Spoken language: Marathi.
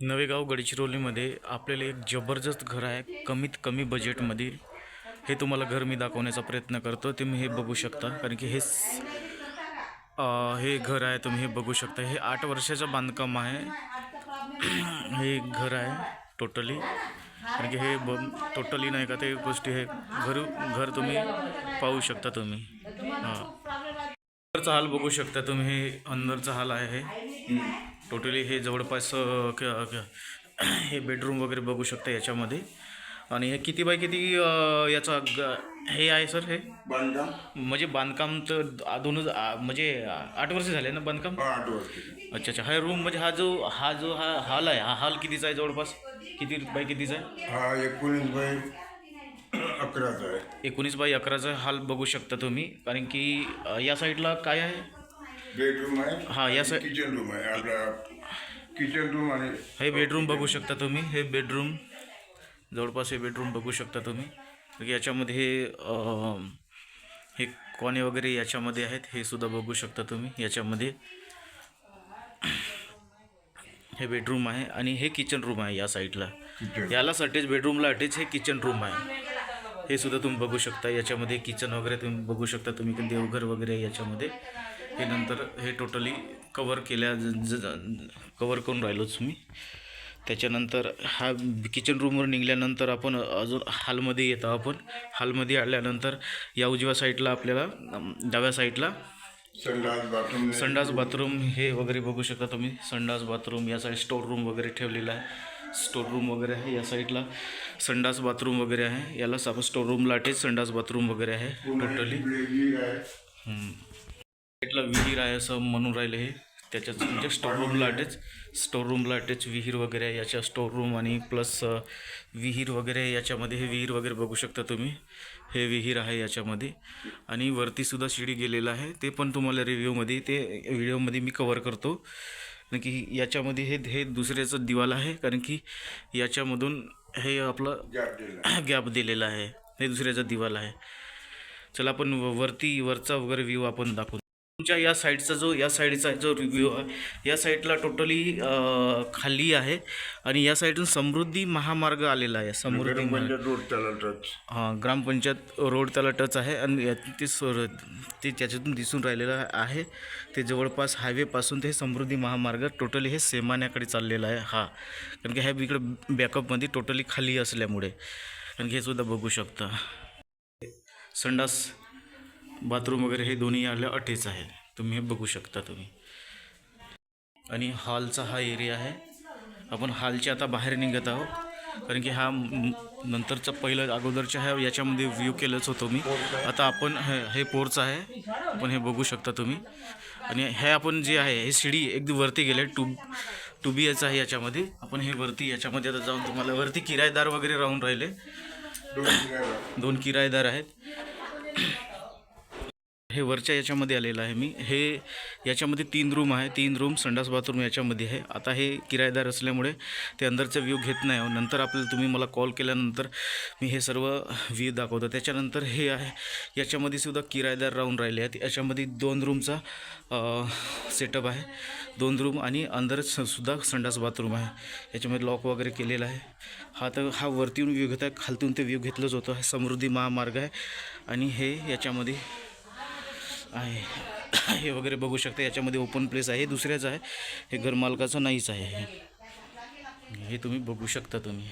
नवेगाव गडचिरोलीमध्ये आपल्याला एक जबरदस्त घर आहे कमीत कमी बजेटमध्ये. हे तुम्हाला घर मी दाखवण्याचा प्रयत्न करतो. तुम्ही हे बघू शकता, कारण की हे घर आहे. तुम्ही हे बघू शकता. हे 8 वर्षाचं बांधकाम आहे. हे एक घर आहे टोटली, कारण की हे टोटली नाही का ते गोष्टी हे घर तुम्ही पाहू शकता. तुम्ही अंदरचा हाल बघू शकता. तुम्ही हे अंदरचा हाल आहे. हे टोटली हे जवळपास हे बेडरूम वगैरे बघू शकता याच्यामध्ये. आणि हे किती बाय किती याचा हे आहे सर? हे म्हणजे बांधकाम तर म्हणजे 8 वर्ष झाले ना बांधकाम? 8 वर्ष. अच्छा अच्छा. हा रूम म्हणजे हा हॉल आहे. हा हॉल कितीचा आहे जवळपास? किती बाय कितीचा आहे? हा 19 बाय 11चा आहे. 19 बाय 11चा हॉल बघू शकता तुम्ही. कारण की या साईडला काय आहे? बेडरूम आहे. हा या साईड किचन रूम आहे. आपला किचन रूम आणि हे बेडरूम बघू शकता तुम्ही. हे बेडरूम जवळपास हे बेडरूम बघू शकता तुम्ही. याच्यामध्ये हे कोणे वगैरे याच्यामध्ये आहेत, हे सुद्धा बघू शकता तुम्ही. याच्यामध्ये हे बेडरूम आहे आणि हे किचन रूम आहे या साईडला. याला अटॅच बेडरूमला अटॅच हे किचन रूम आहे. हे सुद्धा तुम्ही बघू शकता. याच्यामध्ये किचन वगैरे तुम्ही बघू शकता. तुम्ही देवघर वगैरे याच्यामध्ये. हे नंतर हे टोटली कवर करून राहिलोच मी. त्याच्यानंतर हा किचन रूमवर निघाल्यानंतर आपण अजून हॉलमध्ये येतो. आपण हॉलमध्ये आल्यानंतर या उजव्या साईडला आपल्याला डाव्या साईडला संडास बाथरूम हे वगैरे बघू शकता तुम्ही. संडास बाथरूम या साईड स्टोर रूम वगैरे ठेवलेला आहे. स्टोर रूम वगैरे आहे या साईडला. संडास बाथरूम वगैरे आहे. यालाच आपण स्टोर रूमला अटॅच संडास बाथरूम वगैरे आहे टोटली. साईडला विहीर आहे असं म्हणून राहिले हे. त्याच्यात म्हणजे स्टोर रूमला अटॅच विहीर वगैरे आहे. याच्या स्टोर रूम आणि प्लस विहीर वगैरे याच्यामध्ये. हे विहीर वगैरे बघू शकता तुम्ही. हे विहीर आहे याच्यामध्ये. आणि वरतीसुद्धा शिडी गेलेलं आहे. ते पण तुम्हाला व्हिडिओमध्ये मी कवर करतो. कारण की याच्यामध्ये हे दुसऱ्याचं दिवाल आहे. कारण की याच्यामधून हे आपलं गॅप दिलेला आहे. हे दुसऱ्याचा दिवाल आहे. चला आपण वरचा वगैरे व्ह्यू आपण दाखवू. तुमच्या या साईडचा जो रिव्ह्यू आहे, या साईडला टोटली खाली आहे. आणि या साईडून समृद्धी महामार्ग आलेला आहे. समृद्धी रोड त्याला टच. हां, ग्रामपंचायत रोड त्याला टच आहे. आणि ते त्याच्यातून दिसून राहिलेलं आहे. ते जवळपास हायवेपासून ते समृद्धी महामार्ग टोटली हे सेमान्याकडे चाललेला आहे. हा कारण की ह्या इकडे बॅकअपमध्ये टोटली खाली असल्यामुळे. कारण की हे सुद्धा बघू शकता. संडास बाथरूम वगैरे हे दोन्ही याला अटॅच आहे. तुम्ही हे बघू शकता तुम्ही. आणि हॉलचा हा एरिया आहे. आपण हॉलच्या आता बाहेर निघत आहोत. कारण की हा नंतरचा पहिलं अगोदरच्या ह्या याच्यामध्ये व्ह्यू केलंच होतो मी. आता आपण हे पोर्च आहे. आपण हे बघू शकता तुम्ही. आणि हे आपण जे आहे हे शिडी एकदम वरती गेले. 2 BH आहे याच्यामध्ये. आपण हे वरती याच्यामध्ये आता जाऊन तुम्हाला वरती किरायेदार वगैरे राहून राहिले. 2 किरायेदार आहेत. हे वरच्या याच्यामध्ये आलेलं आहे मी. हे याच्यामध्ये 3 रूम आहे. 3 रूम संडास बाथरूम याच्यामध्ये आहे. आता हे किरायेदार असल्यामुळे ते अंदरचा व्ह्यू घेत नाही. नंतर तुम्ही मला कॉल केल्यानंतर मी हे सर्व व्ह्यू दाखवतो. त्याच्यानंतर हे आहे याच्यामध्ये सुद्धा किरायेदार राहून राहिले आहेत. याच्यामध्ये 2 रूमचा सेटअप आहे. 2 रूम आणि अंदर सुद्धा संडास बाथरूम आहे. याच्यामध्ये लॉक वगैरे केलेला आहे. हा वरती येऊन व्ह्यू घेत आहे. खालतून ते व्ह्यू घेतलंच होतं. हा समृद्धी महामार्ग आहे. आणि हे याच्यामध्ये आहे हे वगैरे बघू शकता. याच्यामध्ये ओपन प्लेस आहे. दुसऱ्याचं आहे. हे घरमालकाचं नाहीच आहे. हे तुम्ही बघू शकता तुम्ही.